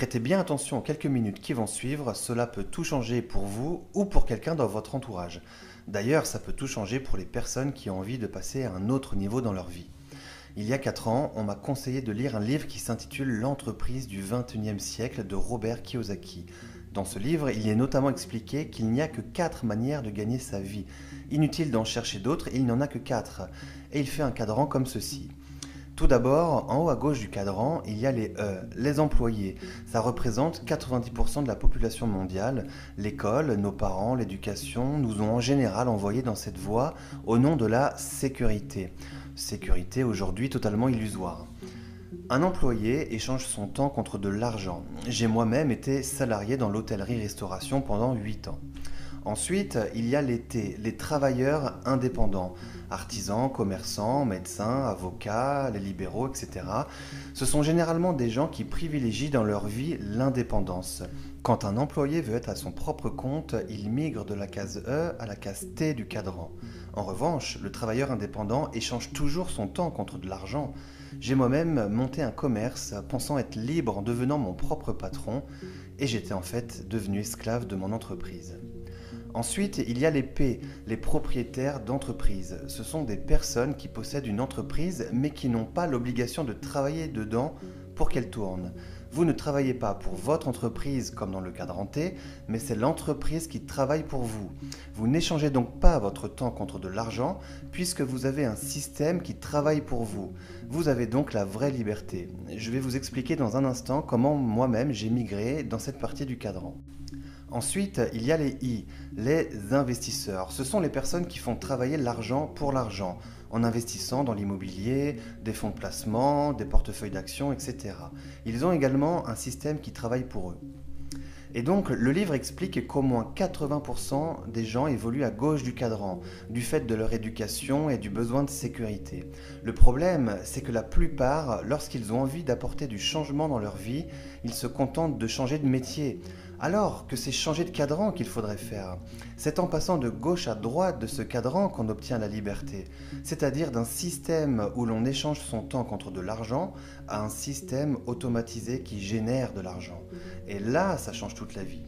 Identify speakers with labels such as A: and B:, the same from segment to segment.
A: Prêtez bien attention aux quelques minutes qui vont suivre, cela peut tout changer pour vous ou pour quelqu'un dans votre entourage. D'ailleurs, ça peut tout changer pour les personnes qui ont envie de passer à un autre niveau dans leur vie. Il y a 4 ans, on m'a conseillé de lire un livre qui s'intitule L'entreprise du XXIe siècle de Robert Kiyosaki. Dans ce livre, il y est notamment expliqué qu'il n'y a que 4 manières de gagner sa vie. Inutile d'en chercher d'autres, il n'y en a que 4. Et il fait un cadran comme ceci. Tout d'abord, en haut à gauche du cadran, il y a les E, les employés. Ça représente 90% de la population mondiale. L'école, nos parents, l'éducation nous ont en général envoyés dans cette voie au nom de la sécurité. Sécurité aujourd'hui totalement illusoire. Un employé échange son temps contre de l'argent. J'ai moi-même été salarié dans l'hôtellerie-restauration pendant 8 ans. Ensuite, il y a les T, les travailleurs indépendants, artisans, commerçants, médecins, avocats, les libéraux, etc. Ce sont généralement des gens qui privilégient dans leur vie l'indépendance. Quand un employé veut être à son propre compte, il migre de la case E à la case T du cadran. En revanche, le travailleur indépendant échange toujours son temps contre de l'argent. J'ai moi-même monté un commerce pensant être libre en devenant mon propre patron et j'étais en fait devenu esclave de mon entreprise. Ensuite, il y a les P, les propriétaires d'entreprise. Ce sont des personnes qui possèdent une entreprise mais qui n'ont pas l'obligation de travailler dedans pour qu'elle tourne. Vous ne travaillez pas pour votre entreprise comme dans le cadran T, mais c'est l'entreprise qui travaille pour vous. Vous n'échangez donc pas votre temps contre de l'argent puisque vous avez un système qui travaille pour vous. Vous avez donc la vraie liberté. Je vais vous expliquer dans un instant comment moi-même j'ai migré dans cette partie du cadran. Ensuite, il y a les I, les investisseurs. Ce sont les personnes qui font travailler l'argent pour l'argent, en investissant dans l'immobilier, des fonds de placement, des portefeuilles d'actions, etc. Ils ont également un système qui travaille pour eux. Et donc, le livre explique qu'au moins 80% des gens évoluent à gauche du cadran, du fait de leur éducation et du besoin de sécurité. Le problème, c'est que la plupart, lorsqu'ils ont envie d'apporter du changement dans leur vie, ils se contentent de changer de métier. Alors que c'est changer de cadran qu'il faudrait faire. C'est en passant de gauche à droite de ce cadran qu'on obtient la liberté, c'est-à-dire d'un système où l'on échange son temps contre de l'argent à un système automatisé qui génère de l'argent. Et là, ça change toute la vie.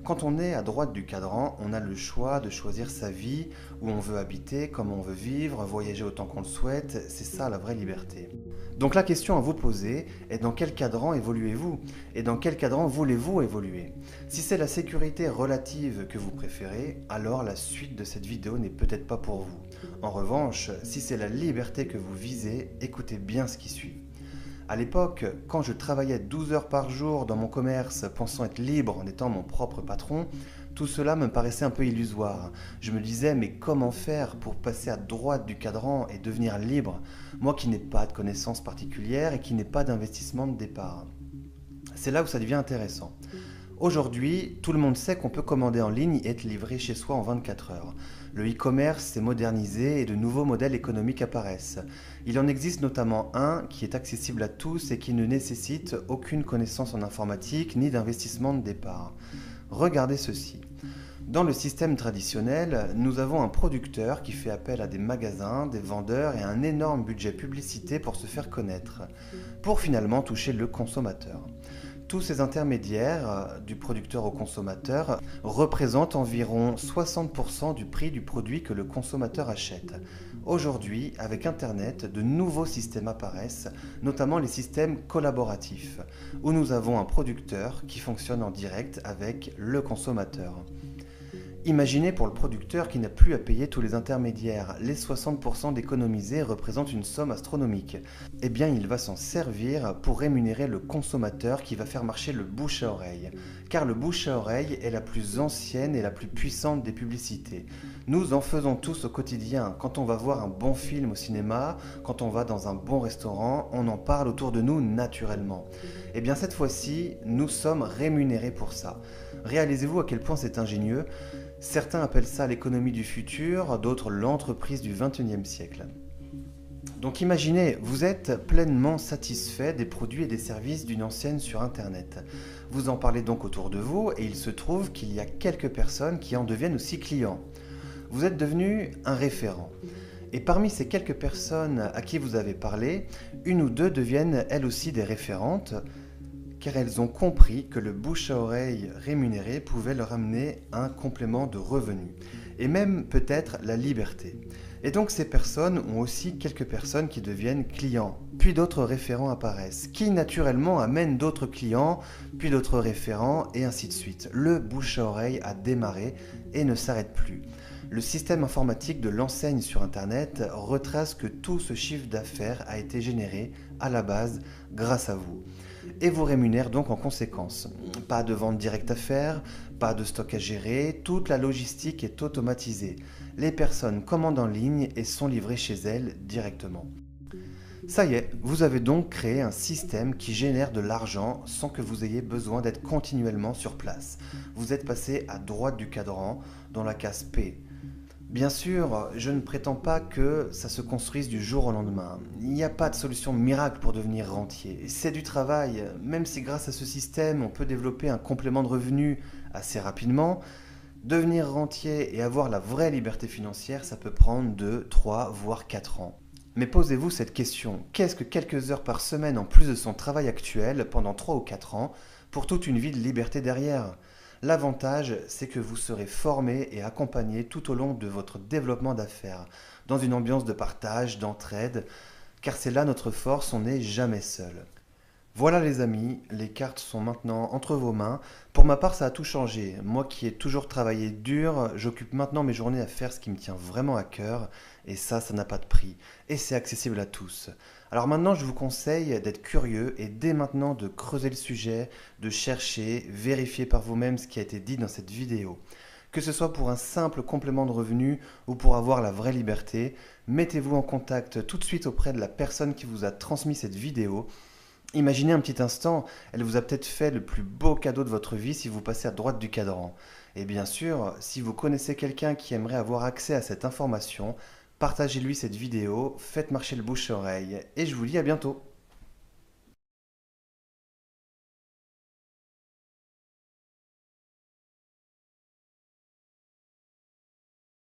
A: Quand on est à droite du cadran, on a le choix de choisir sa vie, où on veut habiter, comment on veut vivre, voyager autant qu'on le souhaite, c'est ça la vraie liberté. Donc la question à vous poser est dans quel cadran évoluez-vous et dans quel cadran voulez-vous évoluer? Si c'est la sécurité relative que vous préférez, alors la suite de cette vidéo n'est peut-être pas pour vous. En revanche, si c'est la liberté que vous visez, écoutez bien ce qui suit. À l'époque, quand je travaillais 12 heures par jour dans mon commerce, pensant être libre en étant mon propre patron, tout cela me paraissait un peu illusoire. Je me disais, mais comment faire pour passer à droite du cadran et devenir libre, moi qui n'ai pas de connaissances particulières et qui n'ai pas d'investissement de départ? C'est là où ça devient intéressant. Aujourd'hui, tout le monde sait qu'on peut commander en ligne et être livré chez soi en 24 heures. Le e-commerce s'est modernisé et de nouveaux modèles économiques apparaissent. Il en existe notamment un qui est accessible à tous et qui ne nécessite aucune connaissance en informatique ni d'investissement de départ. Regardez ceci. Dans le système traditionnel, nous avons un producteur qui fait appel à des magasins, des vendeurs et un énorme budget publicité pour se faire connaître, pour finalement toucher le consommateur. Tous ces intermédiaires, du producteur au consommateur, représentent environ 60% du prix du produit que le consommateur achète. Aujourd'hui, avec Internet, de nouveaux systèmes apparaissent, notamment les systèmes collaboratifs, où nous avons un producteur qui fonctionne en direct avec le consommateur. Imaginez pour le producteur qui n'a plus à payer tous les intermédiaires. Les 60% d'économisés représentent une somme astronomique. Eh bien, il va s'en servir pour rémunérer le consommateur qui va faire marcher le bouche à oreille. Car le bouche à oreille est la plus ancienne et la plus puissante des publicités. Nous en faisons tous au quotidien. Quand on va voir un bon film au cinéma, quand on va dans un bon restaurant, on en parle autour de nous naturellement. Eh bien, cette fois-ci, nous sommes rémunérés pour ça. Réalisez-vous à quel point c'est ingénieux. Certains appellent ça l'économie du futur, d'autres l'entreprise du XXIe siècle. Donc imaginez, vous êtes pleinement satisfait des produits et des services d'une enseigne sur Internet. Vous en parlez donc autour de vous et il se trouve qu'il y a quelques personnes qui en deviennent aussi clients. Vous êtes devenu un référent. Et parmi ces quelques personnes à qui vous avez parlé, une ou deux deviennent elles aussi des référentes. car elles ont compris que le bouche à oreille rémunéré pouvait leur amener un complément de revenu, et même peut-être la liberté. Et donc ces personnes ont aussi quelques personnes qui deviennent clients, puis d'autres référents apparaissent, qui naturellement amènent d'autres clients, puis d'autres référents, et ainsi de suite. Le bouche à oreille a démarré et ne s'arrête plus. Le système informatique de l'enseigne sur Internet retrace que tout ce chiffre d'affaires a été généré à la base grâce à vous et vous rémunère donc en conséquence. Pas de vente directe à faire, pas de stock à gérer, toute la logistique est automatisée. Les personnes commandent en ligne et sont livrées chez elles directement. Ça y est, vous avez donc créé un système qui génère de l'argent sans que vous ayez besoin d'être continuellement sur place. Vous êtes passé à droite du cadran dans la case P. Bien sûr, je ne prétends pas que ça se construise du jour au lendemain. Il n'y a pas de solution miracle pour devenir rentier. C'est du travail, même si grâce à ce système, on peut développer un complément de revenu assez rapidement. Devenir rentier et avoir la vraie liberté financière, ça peut prendre 2, 3, voire 4 ans. Mais posez-vous cette question, qu'est-ce que quelques heures par semaine en plus de son travail actuel pendant 3 ou 4 ans pour toute une vie de liberté derrière ? L'avantage, c'est que vous serez formé et accompagné tout au long de votre développement d'affaires, dans une ambiance de partage, d'entraide, car c'est là notre force, on n'est jamais seul. Voilà les amis, les cartes sont maintenant entre vos mains. Pour ma part, ça a tout changé. Moi qui ai toujours travaillé dur, j'occupe maintenant mes journées à faire ce qui me tient vraiment à cœur, et ça n'a pas de prix. Et c'est accessible à tous. Alors maintenant, je vous conseille d'être curieux et dès maintenant de creuser le sujet, de chercher, vérifier par vous-même ce qui a été dit dans cette vidéo. Que ce soit pour un simple complément de revenu ou pour avoir la vraie liberté, mettez-vous en contact tout de suite auprès de la personne qui vous a transmis cette vidéo. Imaginez un petit instant, elle vous a peut-être fait le plus beau cadeau de votre vie si vous passez à droite du cadran. Et bien sûr, si vous connaissez quelqu'un qui aimerait avoir accès à cette information, partagez-lui cette vidéo, faites marcher le bouche-oreille, et je vous dis à bientôt.